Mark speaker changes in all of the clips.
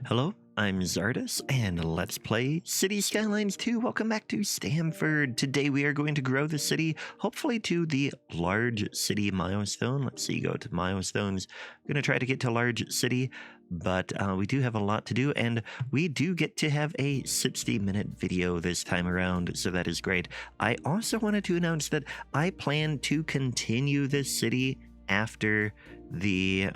Speaker 1: Hello, I'm Czardus, and let's play Cities Skylines 2. Welcome back to Stamford. Today we are going to grow the city, hopefully to the large city milestone. Let's see, go to milestones. I'm going to try to get to large city, but we do have a lot to do, and we do get to have a 60-minute video this time around, so that is great. I also wanted to announce that I plan to continue this city after the...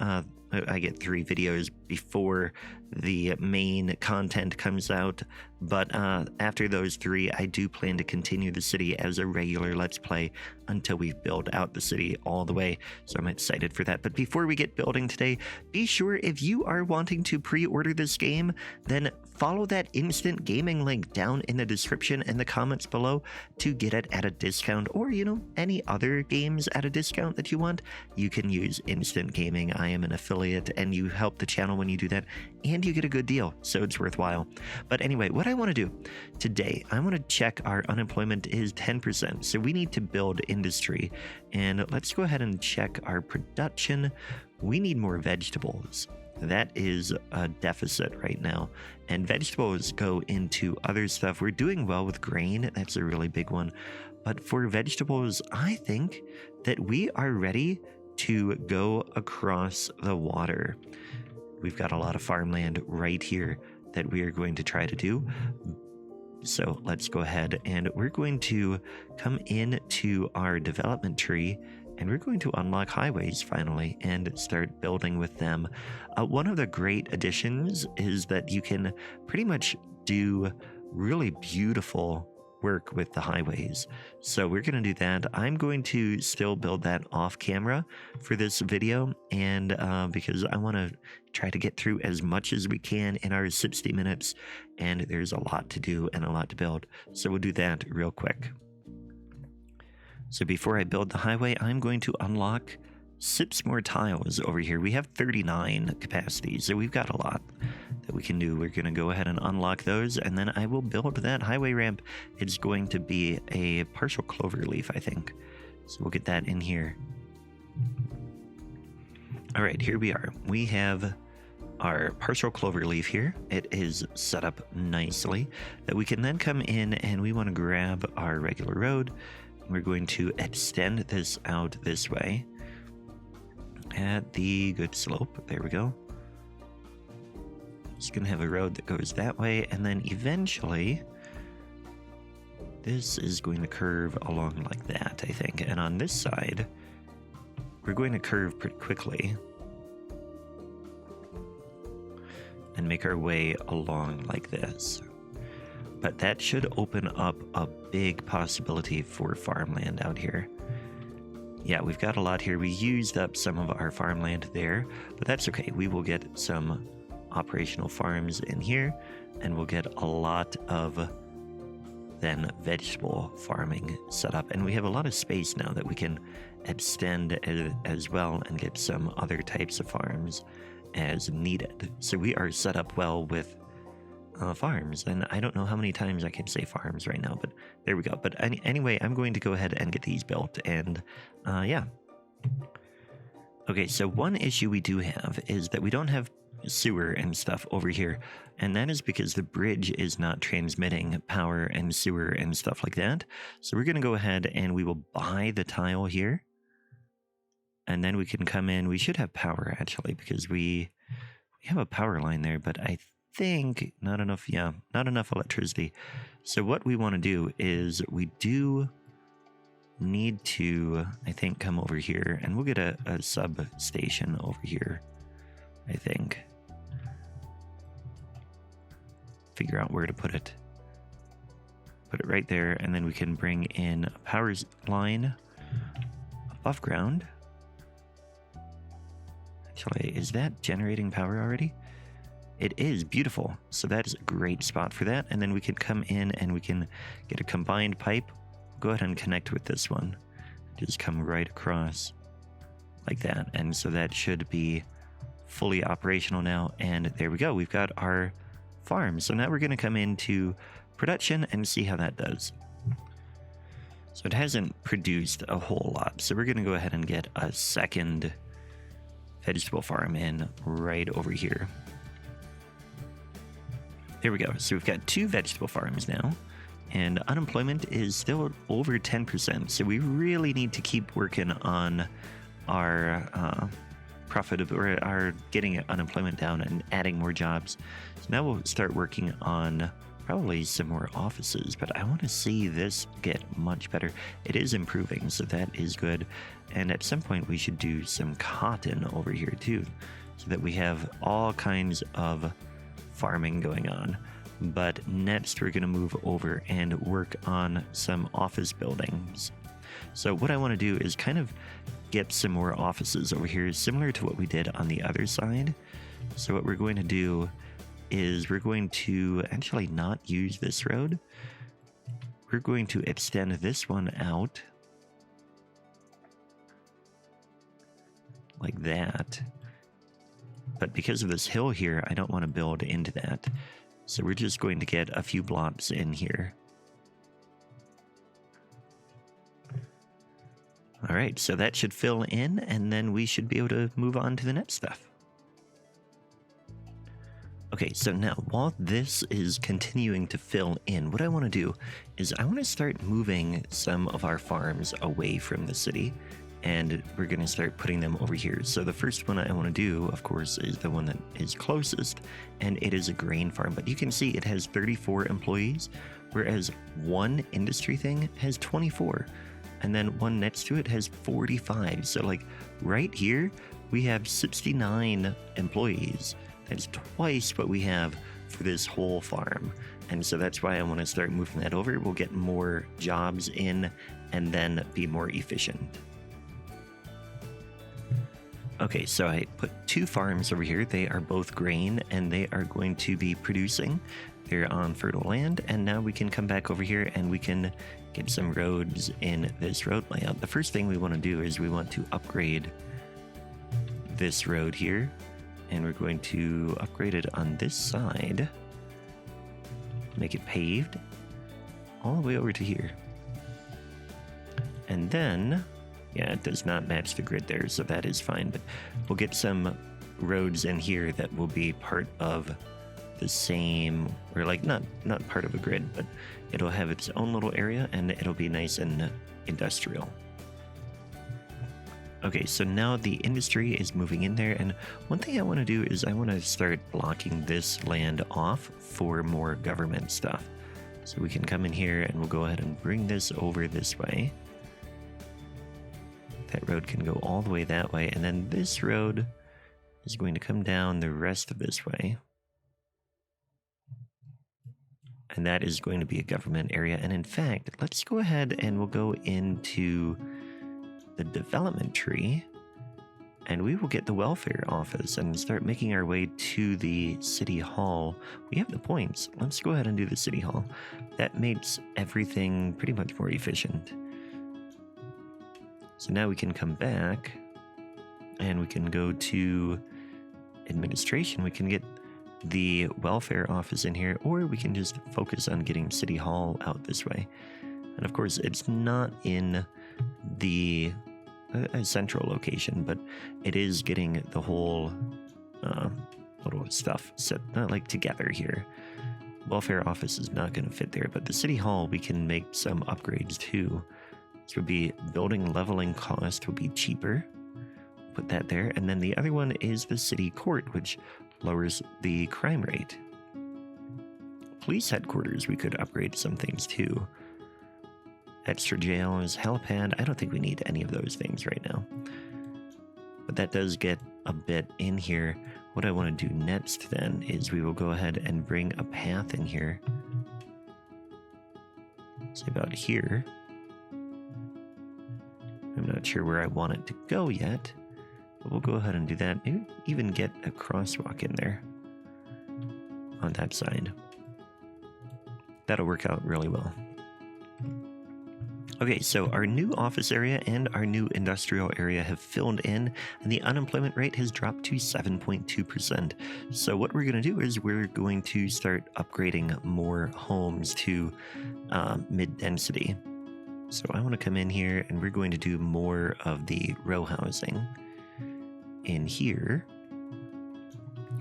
Speaker 1: I get 3 videos before the main content comes out, but after those 3, I do plan to continue the city as a regular Let's Play until we build out the city all the way, so I'm excited for that. But before we get building today, be sure if you are wanting to pre-order this game, then follow that instant gaming link down in the description and the comments below to get it at a discount, or any other games at a discount that you want. You can use instant gaming. I am an affiliate, and you help the channel when you do that, and you get a good deal, so it's worthwhile. But anyway, what I want to do today, I want to check our unemployment is 10%, so we need to build industry. And let's go ahead and check our production. We need more vegetables. That is a deficit right now, and vegetables go into other stuff. We're doing well with grain. That's a really big one. But for vegetables, I think that we are ready to go across the water. We've got a lot of farmland right here that we are going to try to do. So let's go ahead, and we're going to come into our development tree, and we're going to unlock highways finally and start building with them. One of the great additions is that you can pretty much do really beautiful work with the highways. So we're going to do that. I'm going to still build that off camera for this video, and because I want to try to get through as much as we can in our 60 minutes, and there's a lot to do and a lot to build. So we'll do that real quick. So before I build the highway, I'm going to unlock 6 more tiles over here. We have 39 capacity, so we've got a lot that we can do. We're going to go ahead and unlock those, and then I will build that highway ramp. It's going to be a partial clover leaf, I think. So we'll get that in here. All right, here we are. We have our partial clover leaf here. It is set up nicely that we can then come in, and we want to grab our regular road. We're going to extend this out this way at the good slope. There we go. It's going to have a road that goes that way, and then eventually this is going to curve along like that, I think. And on this side, we're going to curve pretty quickly and make our way along like this. But that should open up a big possibility for farmland out here. Yeah, we've got a lot here. We used up some of our farmland there, but that's okay. We will get some operational farms in here, and we'll get a lot of then vegetable farming set up. And we have a lot of space now that we can extend as well and get some other types of farms as needed. So we are set up well with farms, and I don't know how many times I can say farms right now, but there we go. But anyway, I'm going to go ahead and get these built, and yeah. Okay, so one issue we do have is that we don't have sewer and stuff over here, and that is because the bridge is not transmitting power and sewer and stuff like that. So we're going to go ahead and we will buy the tile here, and then we can come in. We should have power actually, because we have a power line there, but I think not enough. Yeah, not enough electricity. So what we want to do is we do need to, I think, come over here, and we'll get a substation over here, I think. Figure out where to put it. Put it right there, and then we can bring in a power line above ground. Actually, is that generating power already? It is. Beautiful. So that is a great spot for that. And then we can come in and we can get a combined pipe. Go ahead and connect with this one. Just come right across like that. And so that should be fully operational now. And there we go. We've got our farm. So now we're going to come into production and see how that does. So it hasn't produced a whole lot. So we're going to go ahead and get a second vegetable farm in right over here. There we go. So we've got 2 vegetable farms now, and unemployment is still over 10%. So we really need to keep working on our profit, or our getting unemployment down and adding more jobs. So now we'll start working on probably some more offices, but I want to see this get much better. It is improving, so that is good. And at some point we should do some cotton over here too, so that we have all kinds of farming going on. But next we're going to move over and work on some office buildings. So what I want to do is kind of get some more offices over here, similar to what we did on the other side. So what we're going to do is we're going to actually not use this road. We're going to extend this one out like that. But because of this hill here, I don't want to build into that. So we're just going to get a few blocks in here. All right, so that should fill in, and then we should be able to move on to the next stuff. Okay, so now while this is continuing to fill in, what I want to do is I want to start moving some of our farms away from the city, and we're going to start putting them over here. So the first one I want to do, of course, is the one that is closest, and it is a grain farm. But you can see it has 34 employees, whereas one industry thing has 24, and then one next to it has 45. So like right here, we have 69 employees. That's twice what we have for this whole farm. And so that's why I want to start moving that over. We'll get more jobs in and then be more efficient. Okay, so I put 2 farms over here. They are both grain, and they are going to be producing. They're on fertile land, and now we can come back over here and we can get some roads in this road layout. The first thing we want to do is we want to upgrade this road here. And we're going to upgrade it on this side, make it paved all the way over to here. And then, yeah, it does not match the grid there, so that is fine. But we'll get some roads in here that will be part of the same, or like not part of a grid, but it'll have its own little area and it'll be nice and industrial. Okay, so now the industry is moving in there, and one thing I want to do is I want to start blocking this land off for more government stuff. So we can come in here and we'll go ahead and bring this over this way. That road can go all the way that way, and then this road is going to come down the rest of this way. And that is going to be a government area. And in fact, let's go ahead and we'll go into the development tree, and we will get the welfare office and start making our way to the city hall. We have the points. Let's go ahead and do the city hall. That makes everything pretty much more efficient. So now we can come back and we can go to administration. We can get the welfare office in here, or we can just focus on getting city hall out this way. And of course, it's not in the central location, but it is getting the whole little stuff set like together here. Welfare office is not going to fit there, but the city hall we can make some upgrades too. This would be building leveling cost will be cheaper. Put that there, and then the other one is the city court, which lowers the crime rate. Police headquarters we could upgrade some things too. Extra jails, helipad. I don't think we need any of those things right now. But that does get a bit in here. What I want to do next then is we will go ahead and bring a path in here. Say about here. I'm not sure where I want it to go yet, but we'll go ahead and do that. Maybe even get a crosswalk in there on that side. That'll work out really well. Okay, so our new office area and our new industrial area have filled in, and the unemployment rate has dropped to 7.2%. So what we're going to do is we're going to start upgrading more homes to mid-density. So I want to come in here and we're going to do more of the row housing. In here,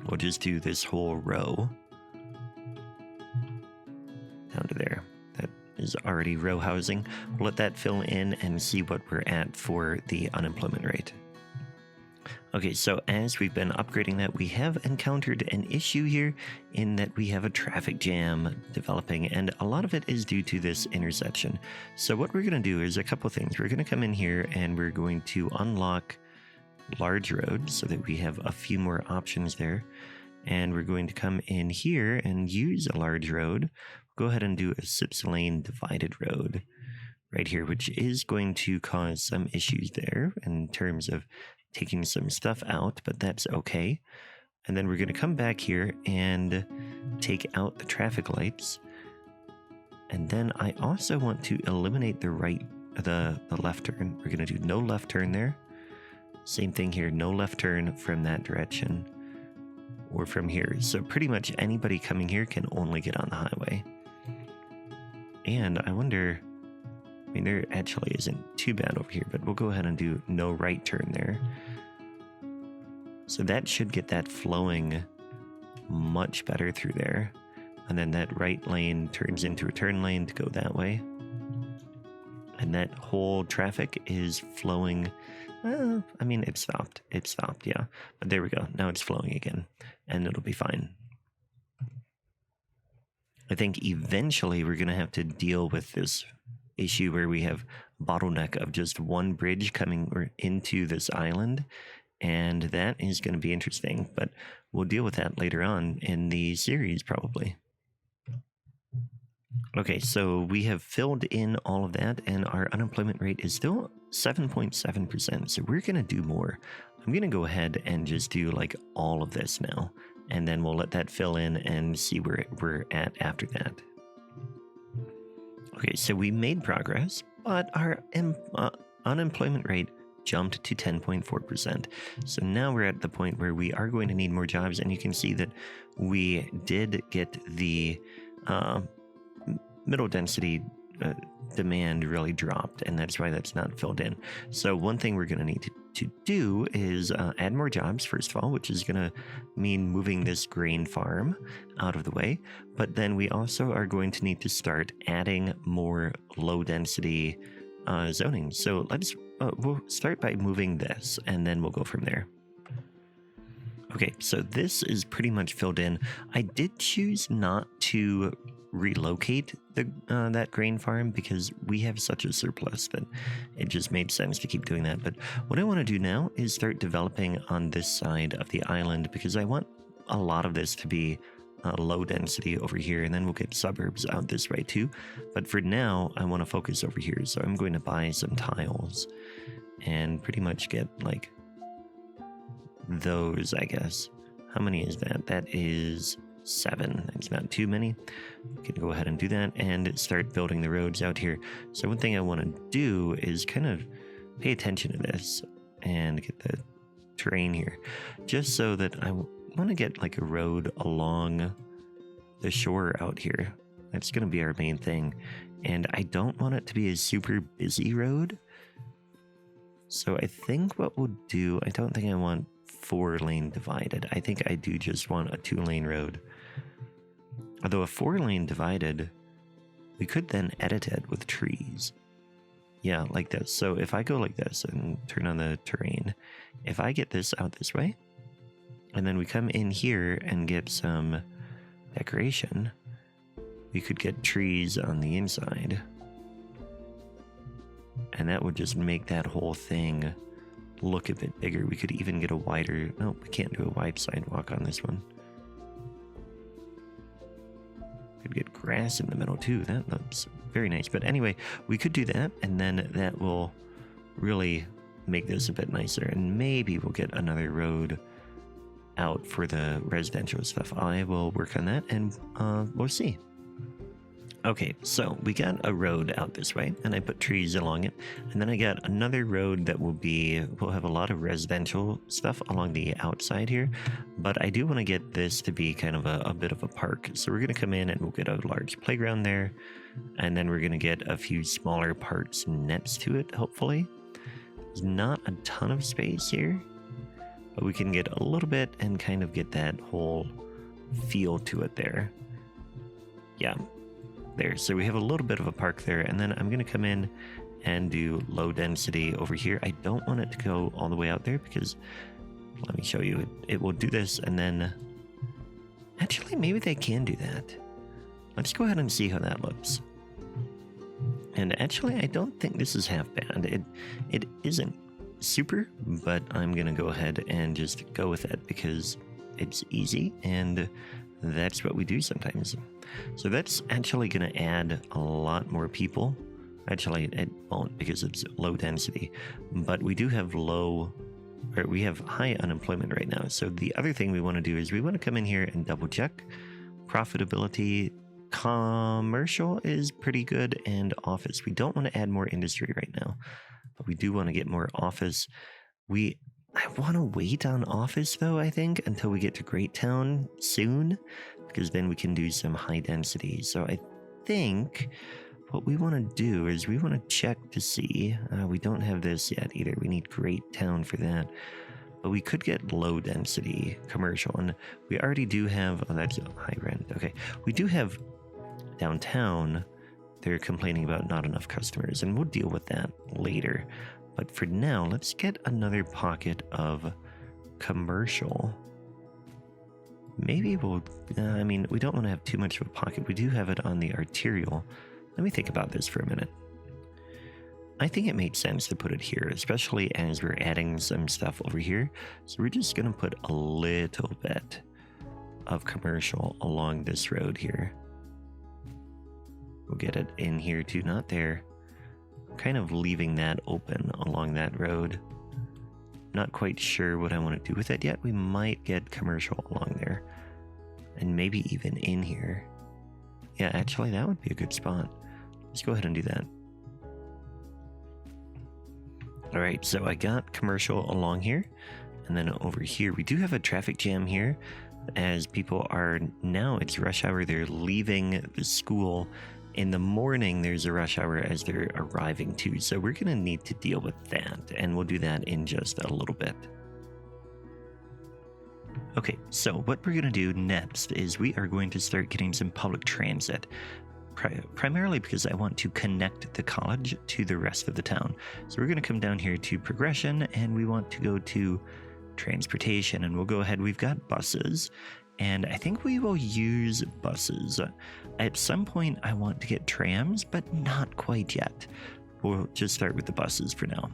Speaker 1: we'll just do this whole row. there. That is already row housing. We'll let that fill in and see what we're at for the unemployment rate. Okay, so as we've been upgrading that, we have encountered an issue here in that we have a traffic jam developing, and a lot of it is due to this intersection. So what we're going to do is a couple things. We're going to come in here and we're going to unlock large roads so that we have a few more options there. And we're going to come in here and use a large road. Go ahead and do a 6-lane divided road right here, which is going to cause some issues there in terms of taking some stuff out, but that's okay. And then we're going to come back here and take out the traffic lights. And then I also want to eliminate the left turn. We're going to do no left turn there. Same thing here, no left turn from that direction or from here. So pretty much anybody coming here can only get on the highway. And I wonder, I mean, there actually isn't too bad over here, but we'll go ahead and do no right turn there. So that should get that flowing much better through there. And then that right lane turns into a turn lane to go that way. And that whole traffic is flowing. I mean, it stopped. It stopped, yeah. But there we go. Now it's flowing again, and it'll be fine. I think eventually we're going to have to deal with this issue where we have bottleneck of just one bridge coming into this island, and that is going to be interesting, but we'll deal with that later on in the series probably. Okay, so we have filled in all of that, and our unemployment rate is still 7.7%, so we're going to do more. I'm going to go ahead and just do like all of this now, and then we'll let that fill in and see where we're at after that. Okay, so we made progress, but our unemployment rate jumped to 10.4%. So now we're at the point where we are going to need more jobs, and you can see that we did get the middle density demand really dropped, and that's why that's not filled in. So one thing we're going to need to do is add more jobs, first of all, which is going to mean moving this grain farm out of the way. But then we also are going to need to start adding more low density zoning. So we'll start by moving this, and then we'll go from there. Okay, so this is pretty much filled in. I did choose not to relocate that grain farm because we have such a surplus that it just made sense to keep doing that. But what I want to do now is start developing on this side of the island, because I want a lot of this to be low density over here, and then we'll get suburbs out this way too. But for now, I want to focus over here, so I'm going to buy some tiles and pretty much get like those, I guess. How many is that? That is 7. It's not too many. We can go ahead and do that and start building the roads out here. So one thing I want to do is kind of pay attention to this and get the terrain here, just so that I want to get like a road along the shore out here. That's going to be our main thing, and I don't want it to be a super busy road. So I think what we'll do, I don't think I want 4-lane divided. I think I do just want a 2-lane road. Although a 4-lane divided, we could then edit it with trees. Yeah, like this. So if I go like this and turn on the terrain, if I get this out this way, and then we come in here and get some decoration, we could get trees on the inside. And that would just make that whole thing look a bit bigger. We could even get a wider... No, we can't do a wide sidewalk on this one. Could get grass in the middle too. That looks very nice. But anyway, we could do that, and then that will really make this a bit nicer. And maybe we'll get another road out for the residential stuff. I will work on that, and we'll see. Okay, so we got a road out this way, and I put trees along it, and then I got another road that will have a lot of residential stuff along the outside here, but I do want to get this to be kind of a bit of a park. So we're going to come in and we'll get a large playground there, and then we're going to get a few smaller parks next to it, hopefully. There's not a ton of space here, but we can get a little bit and kind of get that whole feel to it there. Yeah. there. So we have a little bit of a park there, and then I'm going to come in and do low density over here. I don't want it to go all the way out there because, let me show you, it will do this, and then actually maybe they can do that. Let's go ahead and see how that looks. And actually, I don't think this is half bad. It isn't super, but I'm gonna go ahead and just go with it because it's easy, and that's what we do sometimes. So that's actually gonna add a lot more people. Actually, it won't because it's low density, but we do have we have high unemployment right now. So the other thing we want to do is we want to come in here and double check profitability. Commercial is pretty good, and office. We don't want to add more industry right now, but we do want to get more office. I want to wait on office though, I think, until we get to Great Town soon, because then we can do some high density. So I think what we want to do is we want to check to see, we don't have this yet either. We need Great Town for that. But we could get low density commercial, and we already do have, oh, that's high rent. Okay, we do have downtown. They're complaining about not enough customers, and we'll deal with that later. But for now, let's get another pocket of commercial. Maybe we'll, I mean, we don't want to have too much of a pocket. We do have it on the arterial. Let me think about this for a minute. I think it makes sense to put it here, especially as we're adding some stuff over here. So we're just going to put a little bit of commercial along this road here. We'll get it in here too, not there. Kind of leaving that open along that road. Not quite sure what I want to do with it yet. We might get commercial along there. And maybe even in here. Yeah, actually that would be a good spot. Let's go ahead and do that. All right, so I got commercial along here, and then over here, we do have a traffic jam here as people are, now it's rush hour, they're leaving the school. In the morning, there's a rush hour as they're arriving too. So we're gonna need to deal with that, and we'll do that in just a little bit. Okay, so what we're gonna do next is we are going to start getting some public transit. Primarily because I want to connect the college to the rest of the town. So we're going to come down here to progression, and we want to go to transportation, and we'll go ahead. We've got buses, and I think we will use buses. At some point I want to get trams, but not quite yet. We'll just start with the buses for now.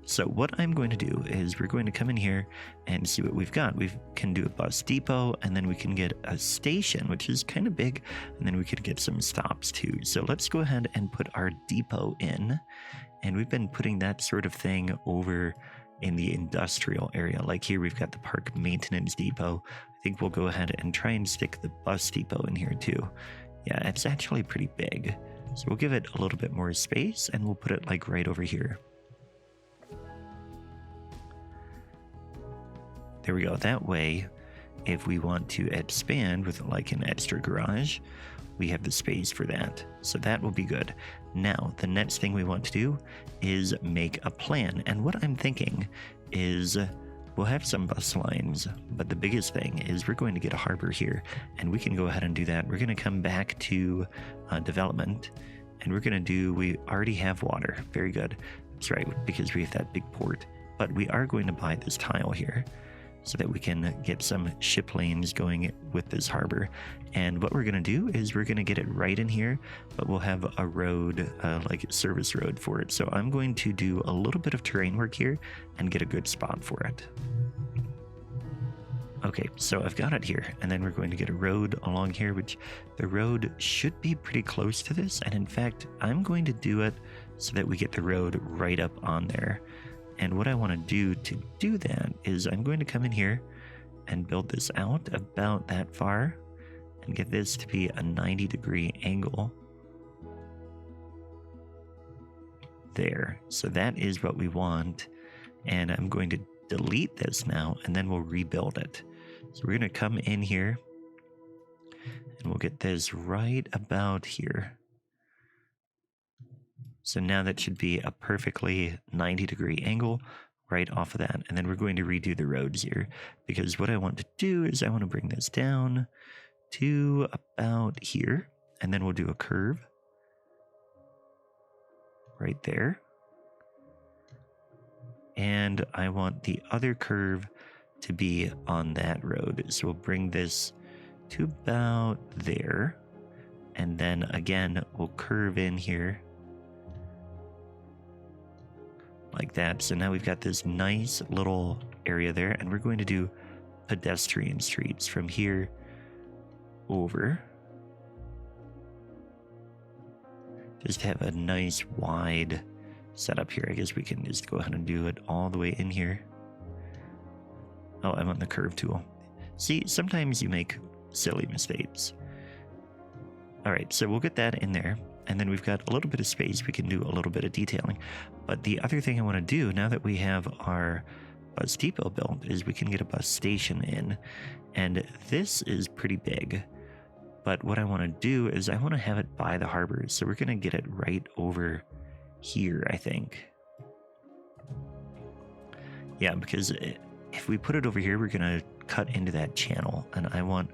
Speaker 1: So what I'm going to do is we're going to come in here and see what we've got. We can do a bus depot, and then we can get a station, which is kind of big, and then we could get some stops too. So let's go ahead and put our depot in, and we've been putting that sort of thing over in the industrial area. Like here we've got the park maintenance depot. I think we'll go ahead and try and stick the bus depot in here too. Yeah, it's actually pretty big. So we'll give it a little bit more space, and we'll put it like right over here. There we go. That way, if we want to expand with like an extra garage, we have the space for that. So that will be good. Now, the next thing we want to do is make a plan. And what I'm thinking is we'll have some bus lines, but the biggest thing is we're going to get a harbor here, and we can go ahead and do that. We're going to come back to development, and we're going to do, we already have water. Very good. That's right, because we have that big port. But we are going to buy this tile here, so that we can get some ship lanes going with this harbor. And what we're going to do is we're going to get it right in here, but we'll have a road, like a service road for it. So I'm going to do a little bit of terrain work here and get a good spot for it. Okay, so I've got it here, and then we're going to get a road along here, which the road should be pretty close to this. And in fact, I'm going to do it so that we get the road right up on there. And what I want to do that is I'm going to come in here and build this out about that far and get this to be a 90-degree angle. There. So that is what we want. And I'm going to delete this now, and then we'll rebuild it. So we're going to come in here, and we'll get this right about here. So now that should be a perfectly 90-degree angle right off of that. And then we're going to redo the roads here, because what I want to do is I want to bring this down to about here. and then we'll do a curve right there. And I want the other curve to be on that road. So we'll bring this to about there. And then again, we'll curve in here like that. So now we've got this nice little area there, and we're going to do pedestrian streets from here over. Just have a nice wide setup here. I guess we can just go ahead and do it all the way in here. Oh, I'm on the curve tool. See, sometimes you make silly mistakes. All right, so we'll get that in there. And then we've got a little bit of space. We can do a little bit of detailing. But the other thing I want to do now that we have our bus depot built is we can get a bus station in. And this is pretty big. But what I want to do is I want to have it by the harbor. So we're going to get it right over here, I think. Yeah, because if we put it over here, we're going to cut into that channel. And I want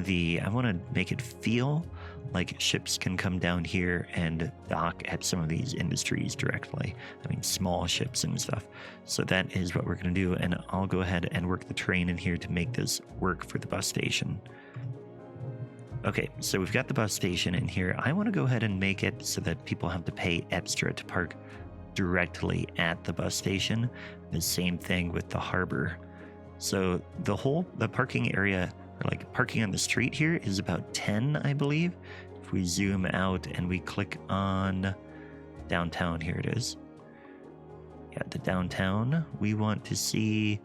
Speaker 1: to make it feel like ships can come down here and dock at some of these industries directly. I mean, small ships and stuff. So that is what we're going to do. And I'll go ahead and work the terrain in here to make this work for the bus station. Okay, so we've got the bus station in here. I want to go ahead and make it so that people have to pay extra to park directly at the bus station. The same thing with the harbor. So the parking area, like parking on the street here, is about 10, I believe. If we zoom out and we click on downtown, here it is. Yeah, the downtown, we want to see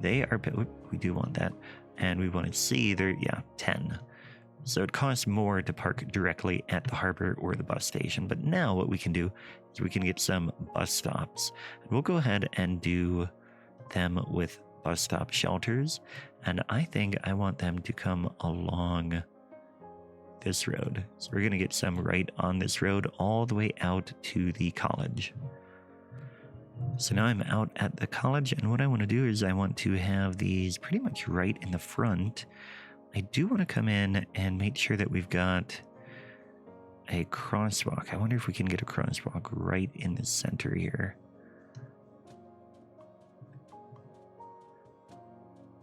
Speaker 1: we do want that. And we want to see 10. So it costs more to park directly at the harbor or the bus station. But now what we can do is we can get some bus stops. And we'll go ahead and do them with bus stop shelters. And I think I want them to come along this road. So we're going to get some right on this road all the way out to the college. So now I'm out at the college, and what I want to do is I want to have these pretty much right in the front. I do want to come in and make sure that we've got a crosswalk. I wonder if we can get a crosswalk right in the center here.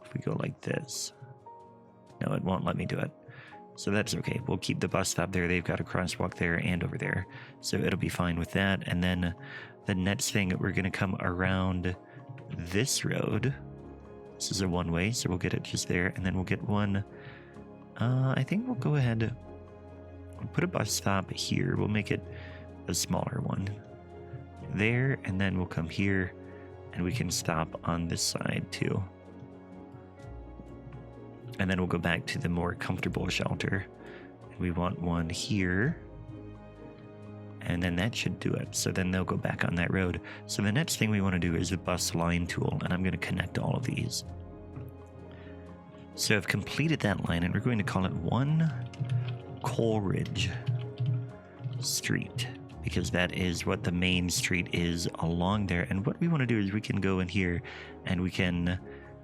Speaker 1: If we go like this. No, it won't let me do it. So that's okay. We'll keep the bus stop there. They've got a crosswalk there and over there. So it'll be fine with that. And then the next thing, we're going to come around this road. This is a one-way, so we'll get it just there. And then we'll get one. I think we'll go ahead. We'll put a bus stop here. We'll make it a smaller one there. And then we'll come here and we can stop on this side too. And then we'll go back to the more comfortable shelter. We want one here. And then that should do it. So then they'll go back on that road. So the next thing we want to do is the bus line tool. And I'm going to connect all of these. So I've completed that line, and we're going to call it One Coleridge Street, because that is what the main street is along there. And what we want to do is we can go in here and we can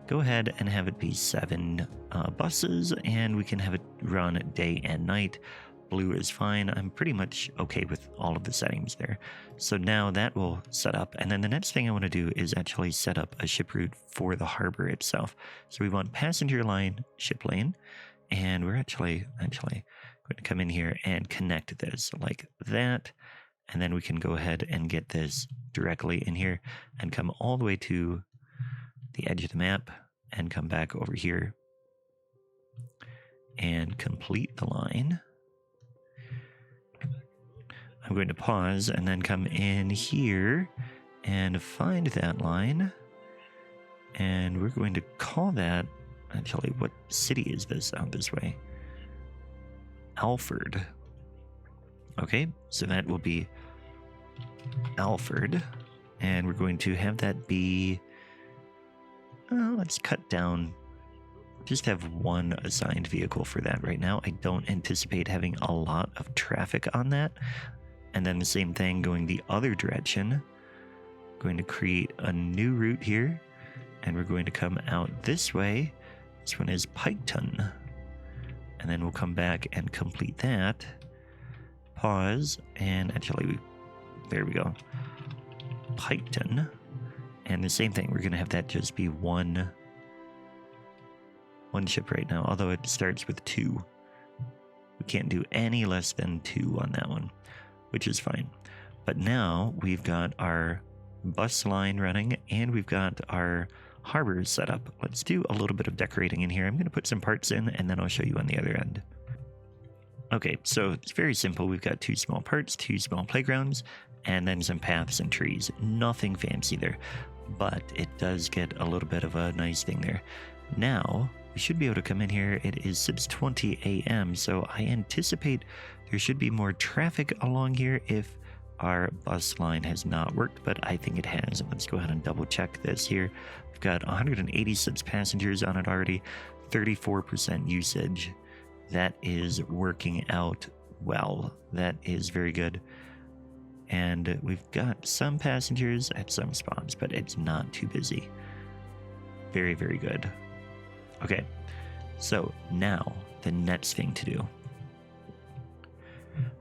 Speaker 1: go ahead and have it be 7 buses, and we can have it run day and night. Blue is fine. I'm pretty much okay with all of the settings there. So now that will set up. And then the next thing I want to do is actually set up a ship route for the harbor itself. So we want passenger line, ship lane, and we're actually going to come in here and connect this like that. And then we can go ahead and get this directly in here and come all the way to the edge of the map and come back over here and complete the line. I'm going to pause and then come in here and find that line. And we're going to call that, actually, what city is this out this way? Alford. Okay, so that will be Alford. And we're going to have that be, let's cut down, just have one assigned vehicle for that right now. I don't anticipate having a lot of traffic on that. And then the same thing going the other direction. Going to create a new route here. And we're going to come out this way. This one is Piketon. And then we'll come back and complete that. pause, and actually, there we go. Piketon. And the same thing, we're going to have that just be one ship right now, although it starts with 2. We can't do any less than 2 on that one, which is fine. But now we've got our bus line running, and we've got our harbor set up. Let's do a little bit of decorating in here. I'm going to put some parts in, and then I'll show you on the other end. Okay, so it's very simple. We've got 2 small parts, 2 small playgrounds, and then some paths and trees. Nothing fancy there, but it does get a little bit of a nice thing there. Now, we should be able to come in here. It is 6:20 a.m., so I anticipate there should be more traffic along here if our bus line has not worked, but I think it has. Let's go ahead and double check this here. We've got 186 passengers on it already, 34% usage. That is working out well. That is very good. And we've got some passengers at some spots, but it's not too busy. Very, very good. Okay, so now the next thing to do.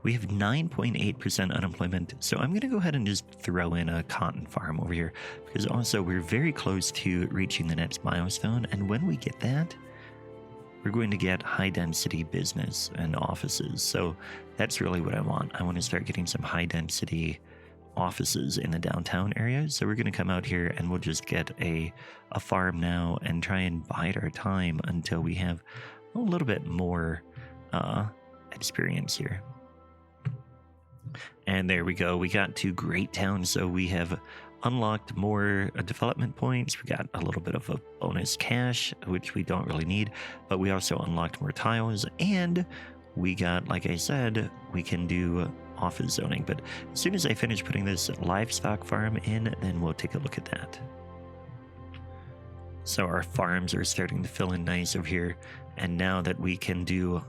Speaker 1: We have 9.8% unemployment, so I'm going to go ahead and just throw in a cotton farm over here, because also we're very close to reaching the next milestone, and when we get that, we're going to get high-density business and offices. So that's really what I want. I want to start getting some high-density offices in the downtown area. So we're going to come out here and we'll just get a farm now and try and bide our time until we have a little bit more experience here. And there we go. We got to Great Town, so we have unlocked more development points. We got a little bit of a bonus cash, which we don't really need, but we also unlocked more tiles, and we got, like I said, we can do office zoning. But as soon as I finish putting this livestock farm in, then we'll take a look at that. So our farms are starting to fill in nice over here, and now that we can do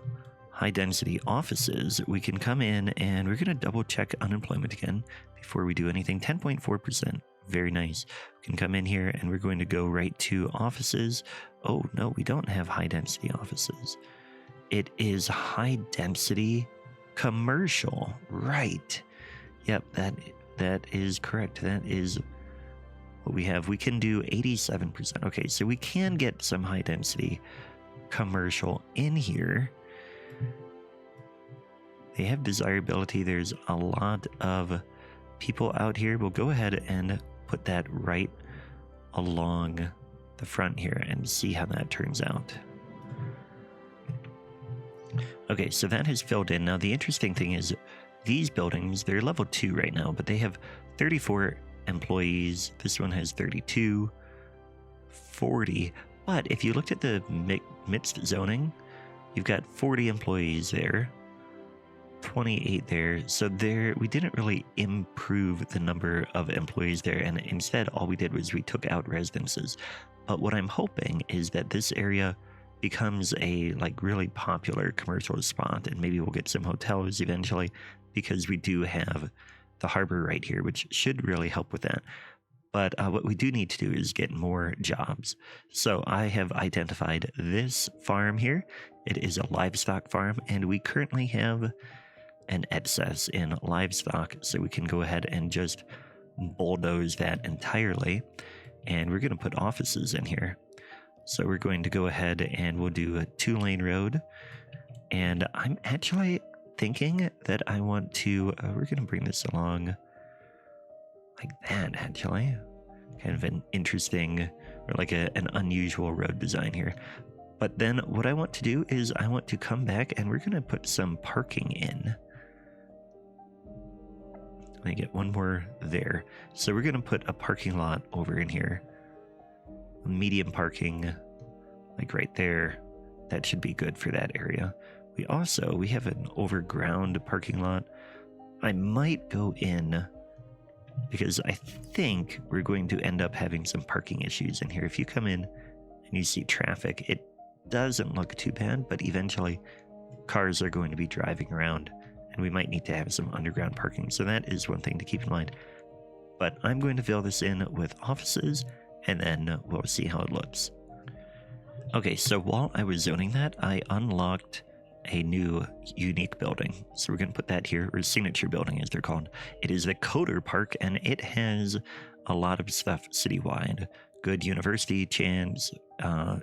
Speaker 1: high density offices, we can come in and we're going to double check unemployment again before we do anything. 10.4%. Very nice. We can come in here and we're going to go right to offices. Oh no, we don't have high density offices. It is high density commercial. Right. Yep, that is correct. That is what we have. We can do 87%. Okay, so we can get some high density commercial in here. They have desirability. There's a lot of people out here. We'll go ahead and put that right along the front here and see how that turns out. Okay, so that has filled in. Now, the interesting thing is these buildings, they're level 2 right now, but they have 34 employees. This one has 32, 40. But if you looked at the mixed zoning, you've got 40 employees there, 28 there. So there, we didn't really improve the number of employees there, and instead all we did was we took out residences. But what I'm hoping is that this area becomes a really popular commercial spot, and maybe we'll get some hotels eventually, because we do have the harbor right here, which should really help with that. But what we do need to do is get more jobs. So I have identified this farm here. It is a livestock farm, and we currently have an excess in livestock, so we can go ahead and just bulldoze that entirely. And we're going to put offices in here. So we're going to go ahead and we'll do a 2-lane road. And I'm actually thinking that I want to, we're going to bring this along like that, actually. Kind of an interesting, or like an unusual road design here. But then what I want to do is I want to come back and we're going to put some parking in. Let me get one more there. So we're going to put a parking lot over in here. Medium parking, like right there. That should be good for that area. We have an overground parking lot. I might go in, because I think we're going to end up having some parking issues in here. If you come in and you see traffic, it doesn't look too bad, but eventually cars are going to be driving around, and we might need to have some underground parking. So that is one thing to keep in mind. But I'm going to fill this in with offices, and then we'll see how it looks. Okay, so while I was zoning that, I unlocked a new unique building. So we're going to put that here, or signature building as they're called. It is the Coder Park, and it has a lot of stuff citywide. Good university chance,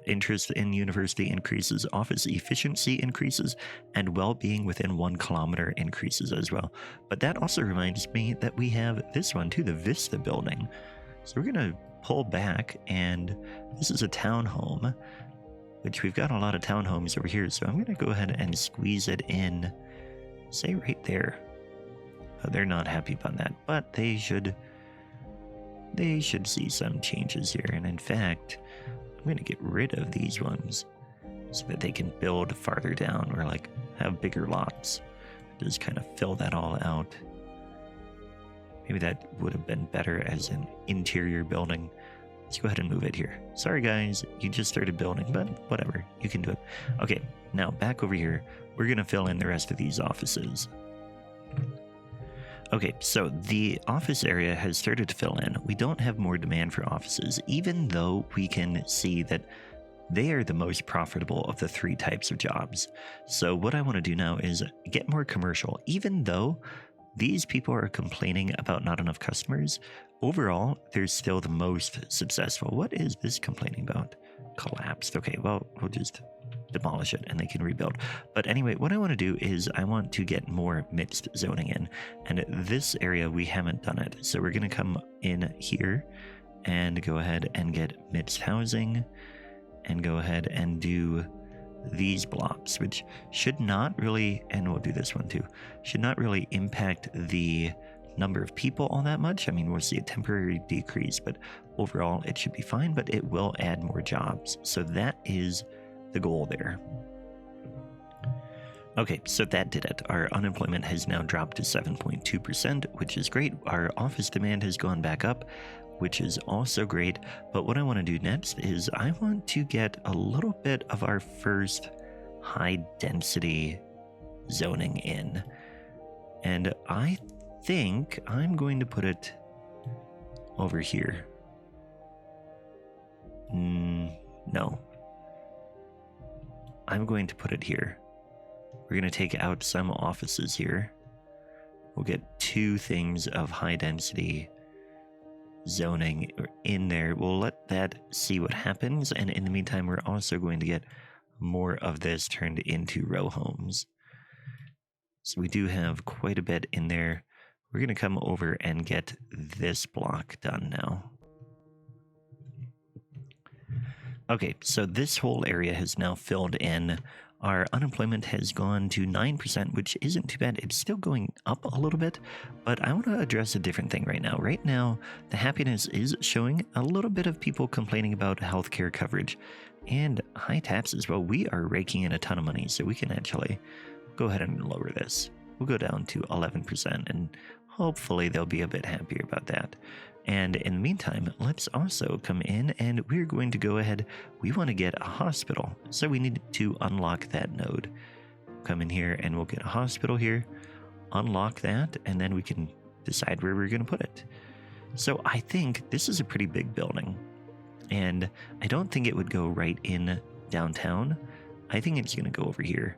Speaker 1: interest in university increases, office efficiency increases, and well-being within 1 kilometer increases as well. But that also reminds me that we have this one too, the Vista building. So we're going to pull back, and this is a townhome, which we've got a lot of townhomes over here. So I'm going to go ahead and squeeze it in, say right there. They're not happy about that, but they should see some changes here. And in fact, I'm going to get rid of these ones so that they can build farther down, or like have bigger lots. Just kind of fill that all out. Maybe that would have been better as an interior building. Let's go ahead and move it here. Sorry guys, you just started building, but whatever, you can do it. Okay, now back over here, we're going to fill in the rest of these offices. Okay, so the office area has started to fill in. We don't have more demand for offices, even though we can see that they are the most profitable of the 3 types of jobs. So what I want to do now is get more commercial. Even though these people are complaining about not enough customers, overall, they're still the most successful. What is this complaining about? Collapsed. Okay, well, we'll just demolish it and they can rebuild. But anyway, what I want to do is I want to get more mixed zoning in. And this area, we haven't done it. So we're going to come in here and go ahead and get mixed housing and go ahead and do these blocks, which should not really, and we'll do this one too, should not really impact the number of people all that much. I mean, we'll see a temporary decrease, but overall it should be fine, but it will add more jobs. So that is the goal there. Okay, so that did it. Our unemployment has now dropped to 7.2%, which is great. Our office demand has gone back up, which is also great. But what I want to do next is I want to get a little bit of our first high density zoning in. And I think I'm going to put it over here. No. I'm going to put it here. We're going to take out some offices here. We'll get 2 things of high density zoning in there. We'll let that see what happens, and in the meantime we're also going to get more of this turned into row homes. So we do have quite a bit in there. We're going to come over and get this block done now. Okay, so this whole area has now filled in. Our unemployment has gone to 9%, which isn't too bad. It's still going up a little bit, but I want to address a different thing right now. Right now, the happiness is showing a little bit of people complaining about healthcare coverage and high taxes. Well, we are raking in a ton of money, so we can actually go ahead and lower this. We'll go down to 11%, and hopefully they'll be a bit happier about that. And in the meantime, let's also come in and we're going to go ahead. We want to get a hospital. So we need to unlock that node. Come in here and we'll get a hospital here. Unlock that, and then we can decide where we're going to put it. So I think this is a pretty big building. And I don't think it would go right in downtown. I think it's going to go over here.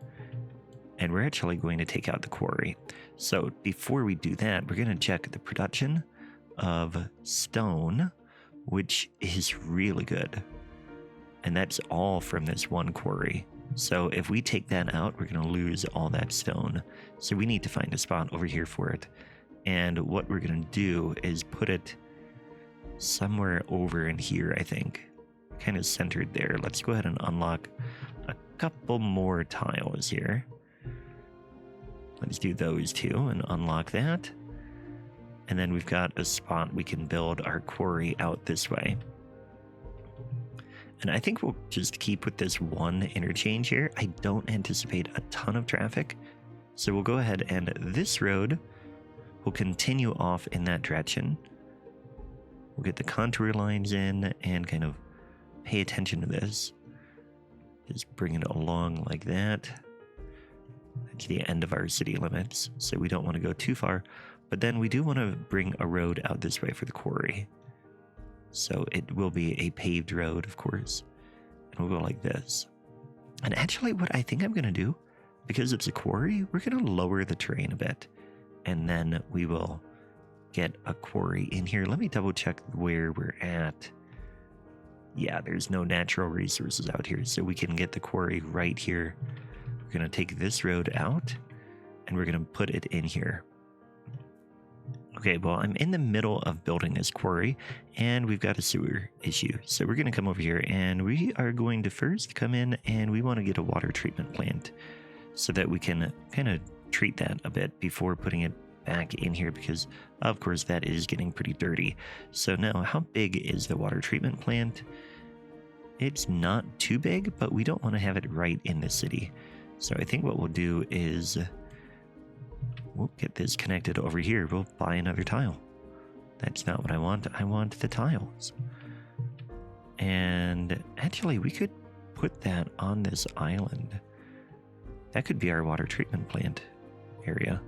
Speaker 1: And we're actually going to take out the quarry. So before we do that, we're going to check the production of stone, which is really good. And that's all from this one quarry. So if we take that out, we're going to lose all that stone. So we need to find a spot over here for it. And what we're going to do is put it somewhere over in here, I think. Kind of centered there. Let's go ahead and unlock a couple more tiles here. Let's do those 2 and unlock that. And then we've got a spot we can build our quarry out this way. And I think we'll just keep with this one interchange here. I don't anticipate a ton of traffic. So we'll go ahead and this road will continue off in that direction. We'll get the contour lines in and kind of pay attention to this. Just bring it along like that. That's the end of our city limits. So we don't want to go too far. But then we do want to bring a road out this way for the quarry. So it will be a paved road, of course. And we'll go like this. And actually, what I think I'm going to do, because it's a quarry, we're going to lower the terrain a bit. And then we will get a quarry in here. Let me double check where we're at. Yeah, there's no natural resources out here, so we can get the quarry right here. We're going to take this road out, and we're going to put it in here. Okay, well, I'm in the middle of building this quarry, and we've got a sewer issue. So we're going to come over here, and we are going to first come in, and we want to get a water treatment plant so that we can kind of treat that a bit before putting it back in here, because, of course, that is getting pretty dirty. So now, how big is the water treatment plant? It's not too big, but we don't want to have it right in the city. So I think what we'll do is we'll get this connected over here. We'll buy another tile. That's not what I want. I want the tiles. And actually, we could put that on this island. That could be our water treatment plant area.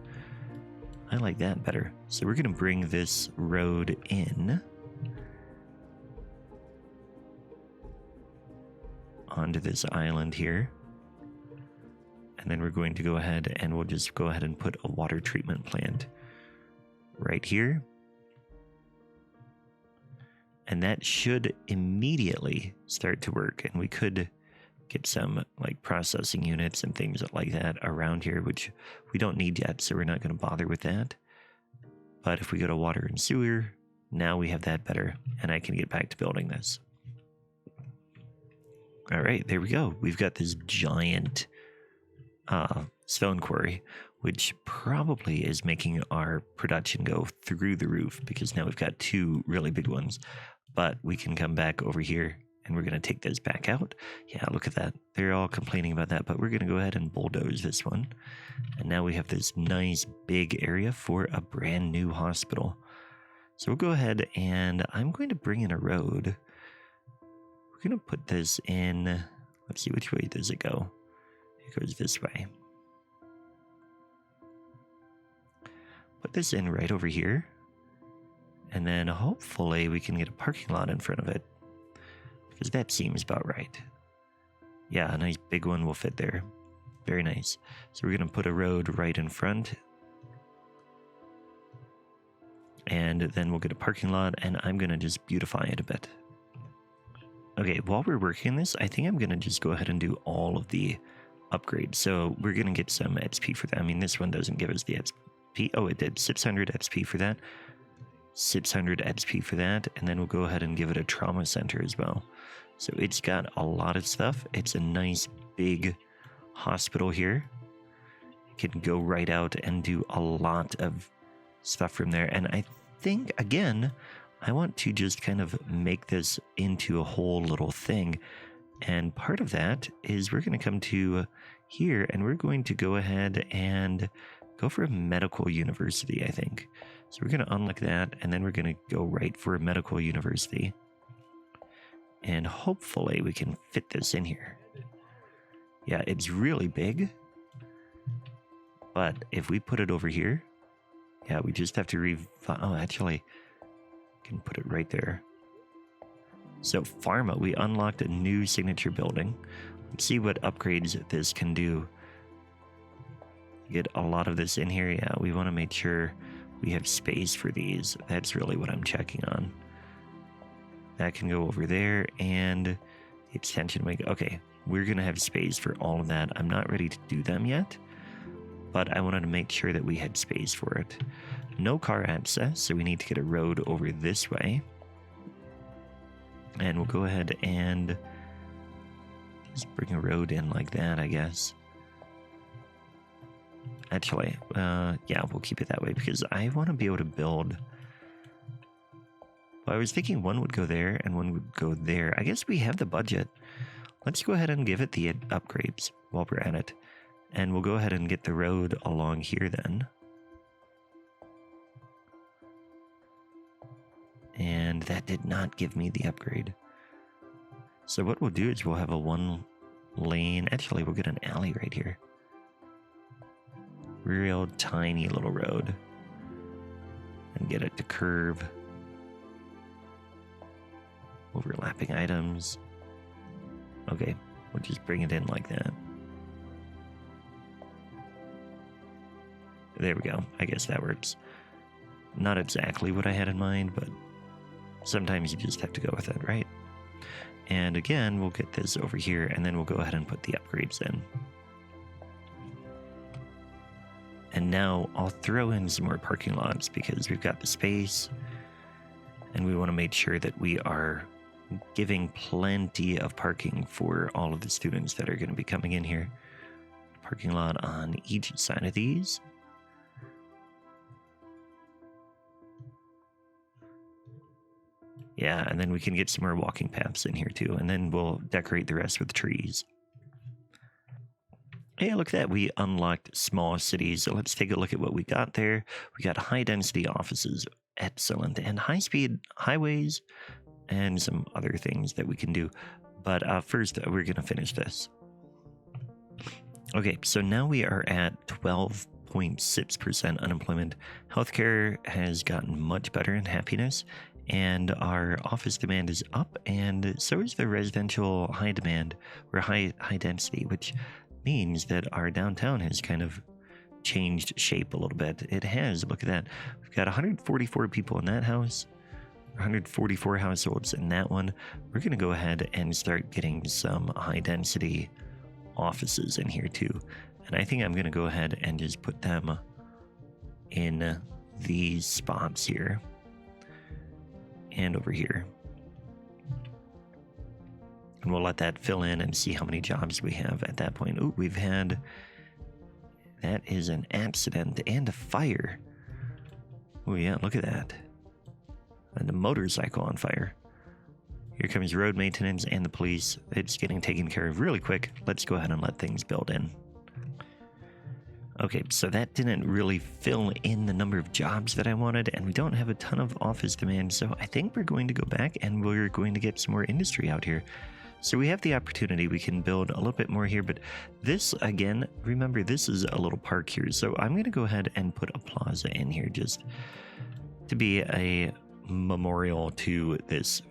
Speaker 1: I like that better. So we're going to bring this road in onto this island here. And then we're going to go ahead and we'll just go ahead and put a water treatment plant right here. And that should immediately start to work. And we could get some like processing units and things like that around here, which we don't need yet, so we're not going to bother with that. But if we go to water and sewer, now we have that better, and I can get back to building this. All right, there we go. We've got this giant stone quarry, which probably is making our production go through the roof, because now we've got two really big ones. But we can come back over here, and we're going to take this back out. Yeah, look at that. They're all complaining about that, but we're going to go ahead and bulldoze this one. And now we have this nice big area for a brand new hospital. So we'll go ahead and I'm going to bring in a road. We're going to put this in. Let's see, which way does it go? It goes this way. Put this in right over here. And then hopefully we can get a parking lot in front of it, because that seems about right. Yeah, a nice big one will fit there. Very nice. So we're going to put a road right in front. And then we'll get a parking lot, and I'm going to just beautify it a bit. Okay, while we're working this, I think I'm going to just go ahead and do all of the upgrades. So we're going to get some XP for that. I mean, this one doesn't give us the XP. Oh, it did. 600 XP for that. 600 XP for that. And then we'll go ahead and give it a trauma center as well. So it's got a lot of stuff. It's a nice big hospital here. You can go right out and do a lot of stuff from there. And I think, again, I want to just kind of make this into a whole little thing. And part of that is we're going to come to here, and we're going to go ahead and go for a medical university, I think. So we're going to unlock that, and then we're going to go right for a medical university. And hopefully we can fit this in here. Yeah, it's really big. But if we put it over here, yeah, we just have to oh, actually, can put it right there. So Pharma, we unlocked a new signature building. Let's see what upgrades this can do. Get a lot of this in here. Yeah, we want to make sure we have space for these. That's really what I'm checking on. That can go over there, and the extension wing. Okay, we're going to have space for all of that. I'm not ready to do them yet, but I wanted to make sure that we had space for it. No car access, so we need to get a road over this way. And we'll go ahead and just bring a road in like that, I guess. Actually, yeah, we'll keep it that way because I want to be able to build. Well, I was thinking one would go there and one would go there. I guess we have the budget. Let's go ahead and give it the upgrades while we're at it. And we'll go ahead and get the road along here then. And that did not give me the upgrade. So what we'll do is we'll have a one lane. Actually, we'll get an alley right here. Real tiny little road. And get it to curve. Overlapping items. Okay, we'll just bring it in like that. There we go. I guess that works. Not exactly what I had in mind, but sometimes you just have to go with it, right? And again, we'll get this over here, and then we'll go ahead and put the upgrades in. And now I'll throw in some more parking lots because we've got the space, and we want to make sure that we are giving plenty of parking for all of the students that are going to be coming in here. Parking lot on each side of these. Yeah, and then we can get some more walking paths in here too, and then we'll decorate the rest with trees. Hey, look at that. We unlocked small cities. So let's take a look at what we got there. We got high density offices. Excellent. And high speed highways and some other things that we can do. But first, we're going to finish this. Okay, so now we are at 12.6% unemployment. Healthcare has gotten much better in happiness, and our office demand is up, and so is the residential high demand or high density, which means that our downtown has kind of changed shape a little bit. It has. Look at that. We've got 144 people in that house, 144 households in that one. We're going to go ahead and start getting some high density offices in here too. And I think I'm going to go ahead and just put them in these spots here and over here. And we'll let that fill in and see how many jobs we have at that point. Oh, we've had... That is an accident and a fire. Oh yeah, look at that. And a motorcycle on fire. Here comes road maintenance and the police. It's getting taken care of really quick. Let's go ahead and let things build in. Okay, so that didn't really fill in the number of jobs that I wanted, and we don't have a ton of office demand, so I think we're going to go back and we're going to get some more industry out here. So we have the opportunity, we can build a little bit more here, but this, again, remember, this is a little park here. So I'm going to go ahead and put a plaza in here just to be a memorial to this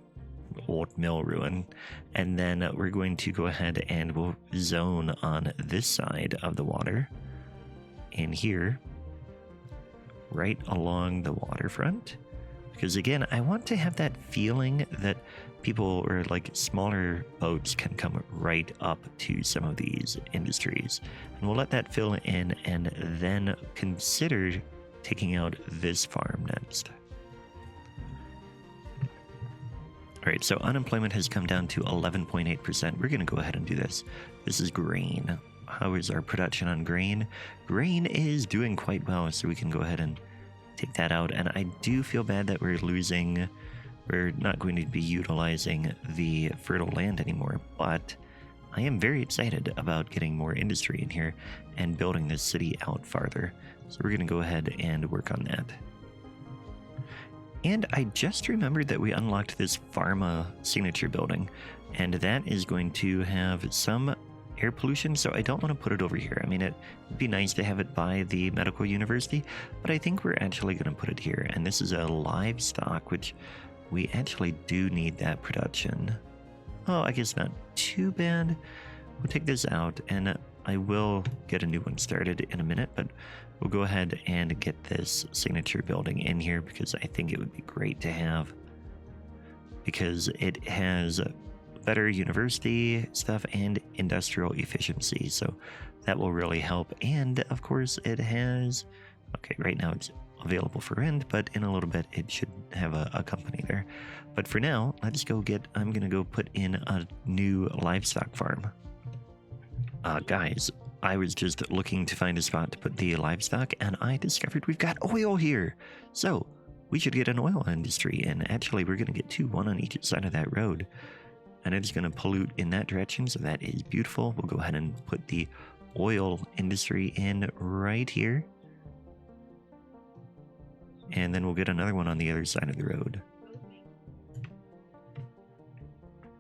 Speaker 1: old mill ruin. And then we're going to go ahead and we'll zone on this side of the water in here, right along the waterfront. Because again, I want to have that feeling that people or like smaller boats can come right up to some of these industries. And we'll let that fill in and then consider taking out this farm next. All right, so unemployment has come down to 11.8%. We're going to go ahead and do this. This is grain. How is our production on grain? Grain is doing quite well, so we can go ahead and take that out. And I do feel bad that we're not going to be utilizing the fertile land anymore, but I am very excited about getting more industry in here and building this city out farther. So we're going to go ahead and work on that. And I just remembered that we unlocked this pharma signature building, and that is going to have some air pollution, so I don't want to put it over here. I mean, it would be nice to have it by the medical university, but I think we're actually going to put it here. And this is a livestock, which we actually do need that production. Oh, I guess not too bad. We'll take this out, and I will get a new one started in a minute, but we'll go ahead and get this signature building in here because I think it would be great to have, because it has better university stuff and industrial efficiency, so that will really help. And of course it has, okay, right now it's available for rent, but in a little bit it should have a company there. But for now, let's go I'm gonna go put in a new livestock farm. Guys, I was just looking to find a spot to put the livestock, and I discovered we've got oil here. So we should get an oil industry, and actually we're gonna get two, one on each side of that road. And it's going to pollute in that direction, so that is beautiful. We'll go ahead and put the oil industry in right here. And then we'll get another one on the other side of the road.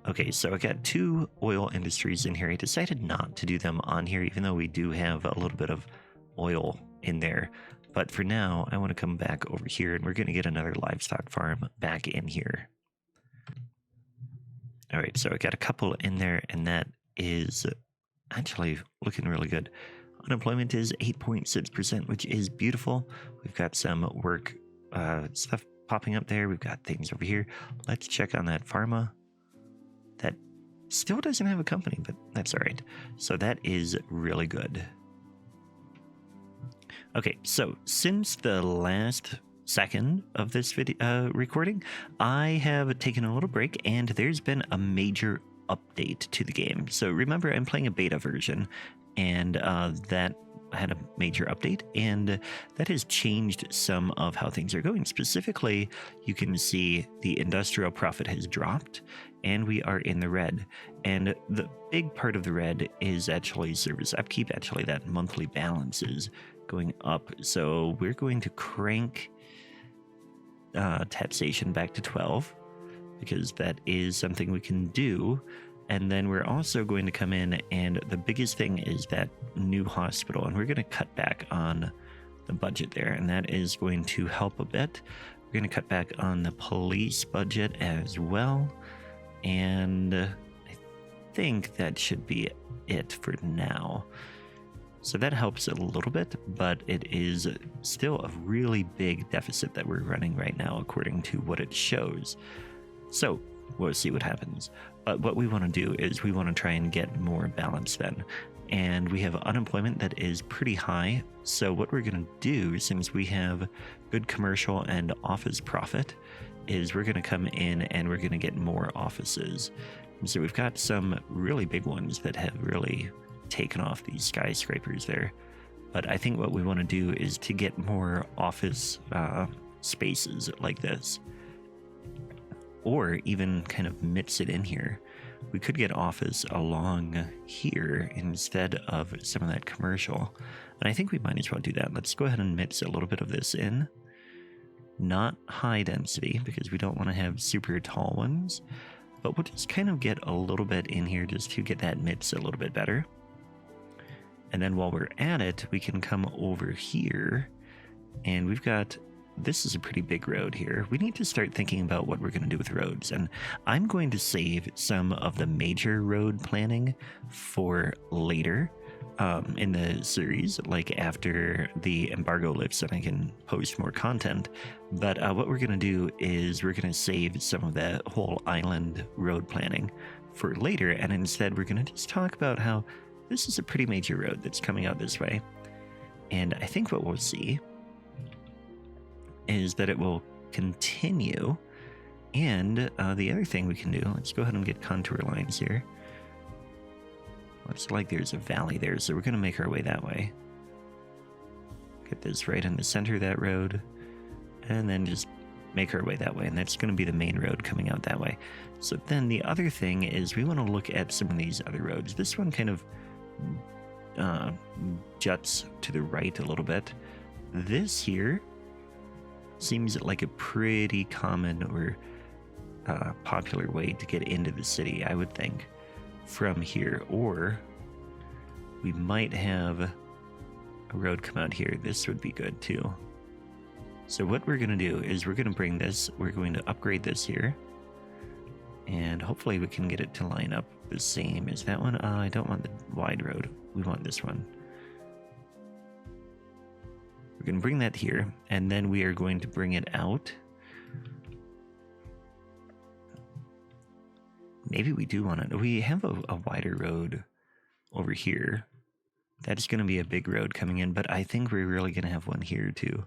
Speaker 1: Okay, so I got two oil industries in here. I decided not to do them on here, even though we do have a little bit of oil in there. But for now, I want to come back over here, and we're going to get another livestock farm back in here. All right, so I got a couple in there, and that is actually looking really good. Unemployment is 8.6%, which is beautiful. We've got some work stuff popping up there. We've got things over here. Let's check on that pharma. That still doesn't have a company, but that's all right. So that is really good. Okay, so since the last second of this video recording, I have taken a little break and there's been a major update to the game. So remember, I'm playing a beta version, and that had a major update, and that has changed some of how things are going. Specifically, you can see the industrial profit has dropped and we are in the red, and the big part of the red is actually service upkeep. Actually, that monthly balance is going up, so we're going to crank taxation back to 12 because that is something we can do. And then we're also going to come in, and the biggest thing is that new hospital, and we're going to cut back on the budget there, and that is going to help a bit. We're going to cut back on the police budget as well, and I think that should be it for now. So that helps a little bit, but it is still a really big deficit that we're running right now according to what it shows. So we'll see what happens. But what we want to do is we want to try and get more balance then. And we have unemployment that is pretty high. So what we're going to do, since we have good commercial and office profit, is we're going to come in and we're going to get more offices. And so we've got some really big ones that have really taken off, these skyscrapers there. But I think what we want to do is to get more office spaces like this, or even kind of mix it in here. We could get office along here instead of some of that commercial, and I think we might as well do that. Let's go ahead and mix a little bit of this in. Not high density because we don't want to have super tall ones, but we'll just kind of get a little bit in here just to get that mix a little bit better. And then while we're at it, we can come over here, and we've got, this is a pretty big road here. We need to start thinking about what we're going to do with roads, and I'm going to save some of the major road planning for later in the series, like after the embargo lifts and I can post more content. But what we're going to do is we're going to save some of that whole island road planning for later, and instead we're going to just talk about how this is a pretty major road that's coming out this way. And I think what we'll see is that it will continue. And the other thing we can do, let's go ahead and get contour lines here. Looks like there's a valley there, so we're going to make our way that way. Get this right in the center of that road, and then just make our way that way. And that's going to be the main road coming out that way. So then the other thing is we want to look at some of these other roads. This one kind of juts to the right a little bit. This here seems like a pretty common or popular way to get into the city, I would think, from here. Or we might have a road come out here. This would be good too. So what we're going to do is we're going to bring this, we're going to upgrade this here, and hopefully we can get it to line up the same as that one. I don't want the wide road. We want this one. We're going to bring that here, and then we are going to bring it out. Maybe we do want to. We have a wider road over here. That's going to be a big road coming in, but I think we're really going to have one here too.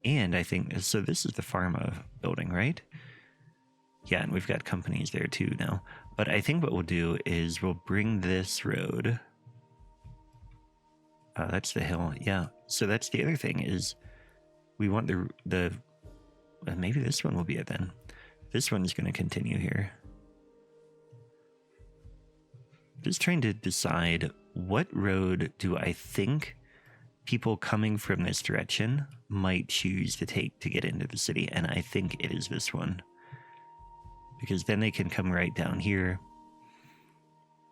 Speaker 1: And I think, so this is the pharma building, right? Yeah, and we've got companies there too now. But I think what we'll do is we'll bring this road. That's the hill. Yeah. So that's the other thing is we want the maybe this one will be it then. This one's going to continue here. Just trying to decide what road do I think people coming from this direction might choose to take to get into the city. And I think it is this one, because then they can come right down here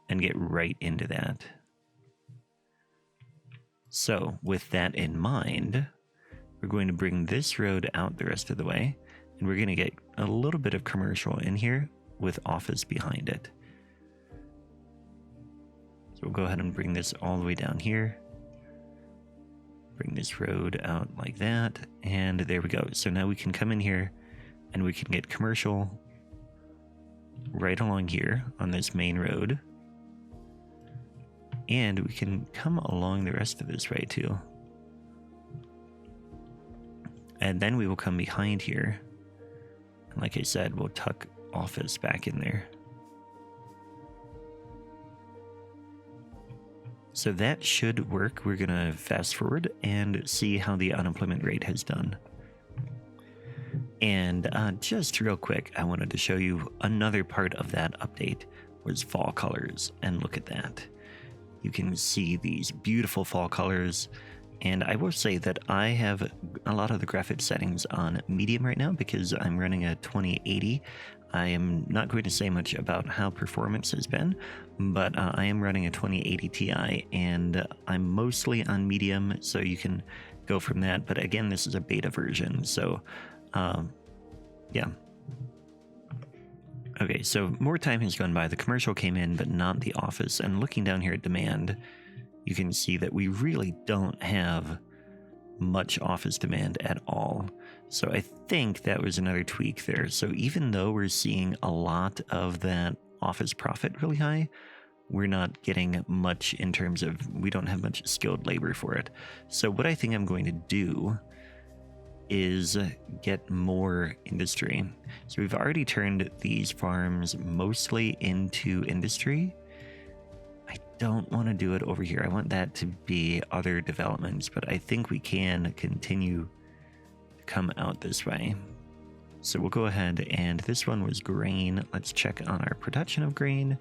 Speaker 1: and get right into that. So with that in mind, we're going to bring this road out the rest of the way, and we're going to get a little bit of commercial in here with office behind it. So we'll go ahead and bring this all the way down here. Bring this road out like that, and there we go. So now we can come in here and we can get commercial right along here on this main road. And we can come along the rest of this way too. And then we will come behind here. And like I said, we'll tuck office back in there. So that should work. We're going to fast forward and see how the unemployment rate has done. And just real quick, I wanted to show you another part of that update was fall colors. And look at that. You can see these beautiful fall colors. And I will say that I have a lot of the graphics settings on medium right now because I'm running a 2080. I am not going to say much about how performance has been, but I am running a 2080 Ti and I'm mostly on medium, so you can go from that. But again, this is a beta version, so yeah. Okay, so more time has gone by. The commercial came in, but not the office. And looking down here at demand, you can see that we really don't have much office demand at all. So I think that was another tweak there. So even though we're seeing a lot of that office profit really high, we're not getting much in terms of, we don't have much skilled labor for it. So what I think I'm going to do is get more industry. So we've already turned these farms mostly into industry. I don't want to do it over here. I want that to be other developments, but I think we can continue to come out this way. So we'll go ahead, and this one was grain. Let's check on our production of grain.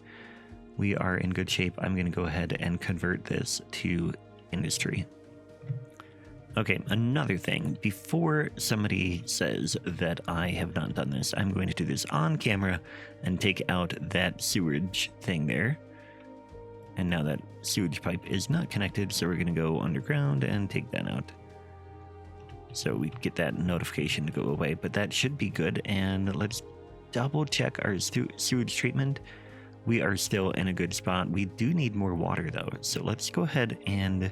Speaker 1: We are in good shape. I'm going to go ahead and convert this to industry. Okay, another thing. Before somebody says that I have not done this, I'm going to do this on camera and take out that sewage thing there. And now that sewage pipe is not connected, so we're going to go underground and take that out. So we get that notification to go away, but that should be good. And let's double check our sewage treatment. We are still in a good spot. We do need more water though, so let's go ahead and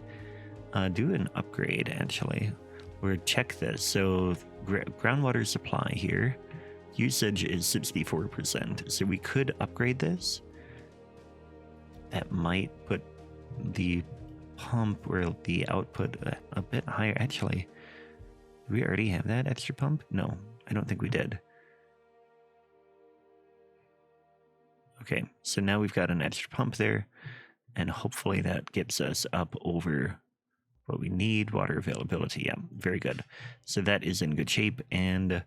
Speaker 1: do an upgrade actually. We'll check this. So groundwater supply here, usage is 64%, so we could upgrade this. That might put the pump or the output a bit higher. Actually, do we already have that extra pump? No, I don't think we did. Okay, so now we've got an extra pump there, and hopefully that gets us up over what we need. Water availability, yeah, very good. So that is in good shape, and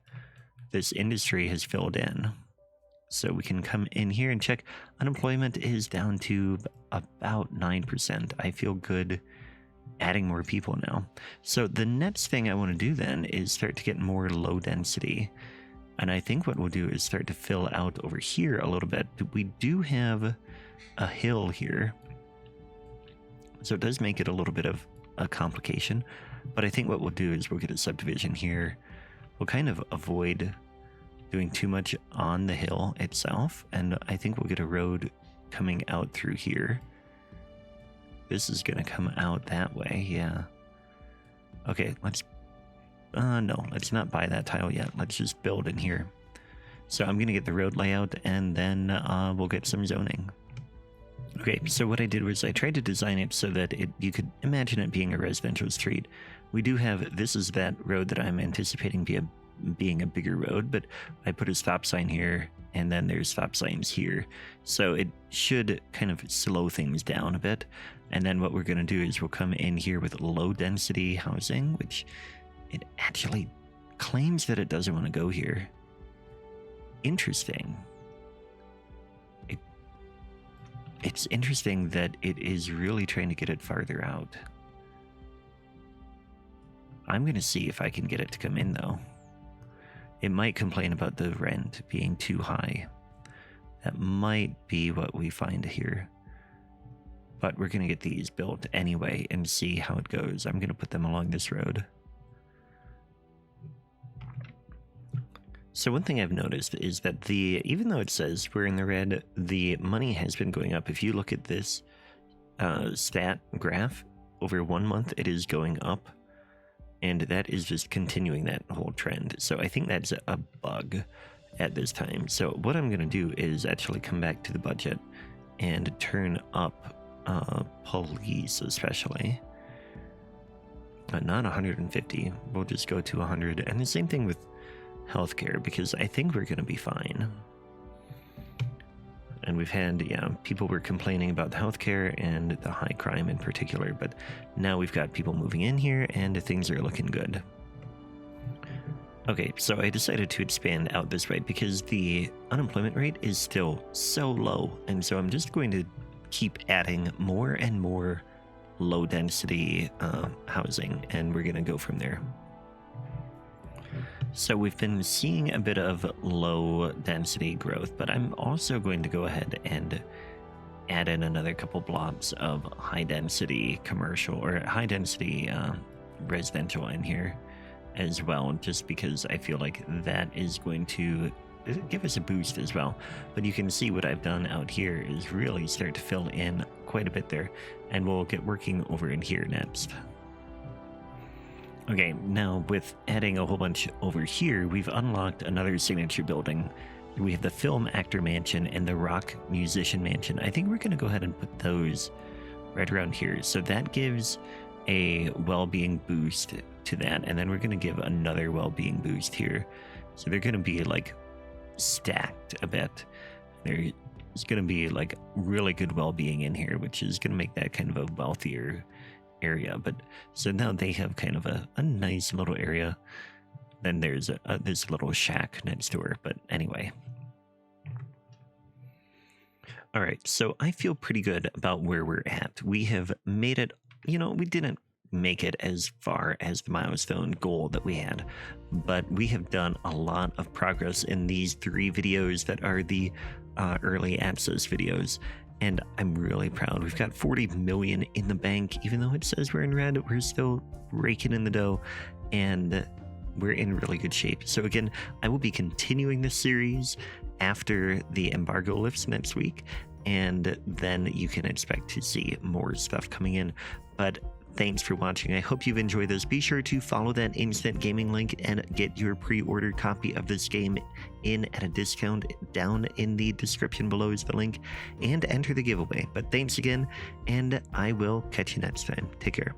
Speaker 1: this industry has filled in. So we can come in here and check. Unemployment is down to about 9%. I feel good adding more people now. So the next thing I want to do then is start to get more low density. And I think what we'll do is start to fill out over here a little bit. We do have a hill here, so it does make it a little bit of a complication. But I think what we'll do is we'll get a subdivision here. We'll kind of avoid doing too much on the hill itself, and I think we'll get a road coming out through here. This is gonna come out that way, yeah. Okay, let's no, let's not buy that tile yet. Let's just build in here. So I'm gonna get the road layout, and then we'll get some zoning. Okay, so what I did was I tried to design it so that you could imagine it being a residential street. We do have, this is that road that I'm anticipating being a bigger road, but I put a stop sign here, and then there's stop signs here. So it should kind of slow things down a bit. And then what we're going to do is we'll come in here with low density housing, which it actually claims that it doesn't want to go here. Interesting. It's interesting that it is really trying to get it farther out. I'm going to see if I can get it to come in though. It might complain about the rent being too high. That might be what we find here. But we're going to get these built anyway and see how it goes. I'm going to put them along this road. So one thing I've noticed is that even though it says we're in the red, the money has been going up. If you look at this, stat graph, over 1 month it is going up, and that is just continuing that whole trend. So I think that's a bug at this time. So what I'm going to do is actually come back to the budget and turn up police, especially. Not 150. We'll just go to 100. And the same thing with healthcare, because I think we're going to be fine. And we've had, people were complaining about the healthcare and the high crime in particular, but now we've got people moving in here and things are looking good. Okay, so I decided to expand out this way because the unemployment rate is still so low, and so I'm just going to keep adding more and more low density housing, and we're going to go from there. So we've been seeing a bit of low density growth, but I'm also going to go ahead and add in another couple blocks of high density commercial or high density residential in here as well, just because I feel like that is going to give us a boost as well. But you can see what I've done out here is really start to fill in quite a bit there, and we'll get working over in here next. Okay, now with adding a whole bunch over here, we've unlocked another signature building. We have the film actor mansion and the rock musician mansion. I think we're going to go ahead and put those right around here. So that gives a well-being boost to that, and then we're going to give another well-being boost here. So they're going to be like stacked a bit. There's going to be like really good well-being in here, which is going to make that kind of a wealthier area. But so now they have kind of a nice little area. Then there's this little shack next door. But anyway. All right, so I feel pretty good about where we're at. We have made it, we didn't make it as far as the milestone goal that we had, but we have done a lot of progress in these 3 videos that are the early access videos. And I'm really proud. We've got 40 million in the bank. Even though it says we're in red, we're still raking in the dough, and we're in really good shape. So again, I will be continuing this series after the embargo lifts next week, and then you can expect to see more stuff coming in. But thanks for watching. I hope you've enjoyed this. Be sure to follow that instant gaming link and get your pre-order copy of this game in at a discount. Down in the description below is the link, and enter the giveaway. But thanks again, and I will catch you next time. Take care.